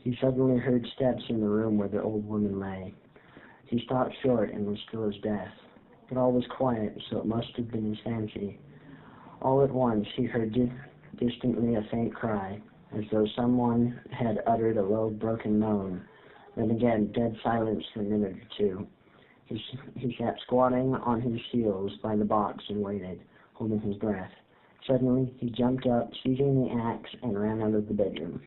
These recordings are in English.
He suddenly heard steps in the room where the old woman lay. He stopped short and was still as death. But all was quiet, so it must have been his fancy. All at once he heard distantly a faint cry, as though someone had uttered a low, broken moan. Then again, dead silence for a minute or two. He sat squatting on his heels by the box and waited, holding his breath. Suddenly, he jumped up, seizing the axe, and ran out of the bedroom.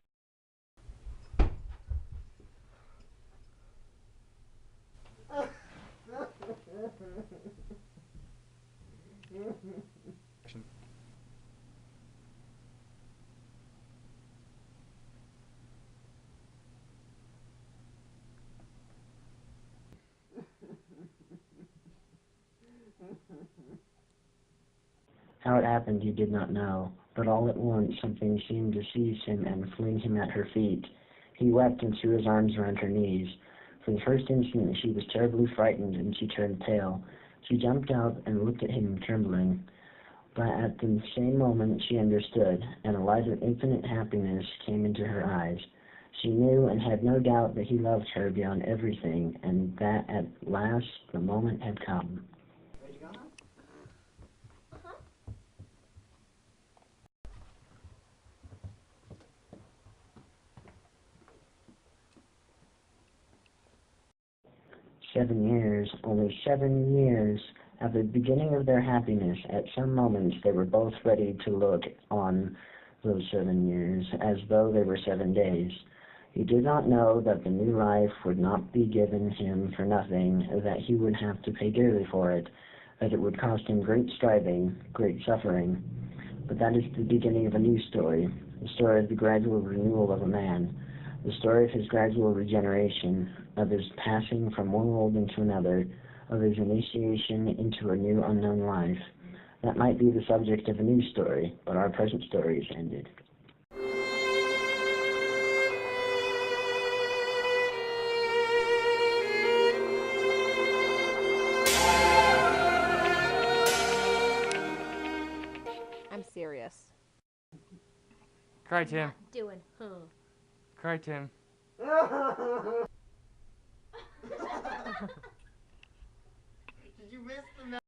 How it happened he did not know, but all at once something seemed to seize him and fling him at her feet. He wept and threw his arms around her knees. For the first instant she was terribly frightened, and she turned pale. She jumped up and looked at him trembling. But at the same moment she understood, and a light of infinite happiness came into her eyes. She knew and had no doubt that he loved her beyond everything, and that at last the moment had come. 7 years, only 7 years. At the beginning of their happiness, at some moments they were both ready to look on those 7 years as though they were 7 days. He did not know that the new life would not be given him for nothing, that he would have to pay dearly for it, that it would cost him great striving, great suffering. But that is the beginning of a new story, the story of the gradual renewal of a man, the story of his gradual regeneration, of his passing from one world into another, of his initiation into a new unknown life. That might be the subject of a new story, but our present story is ended. I'm serious. Cry, Tim. Not doing, Cry, Tim. Did you miss the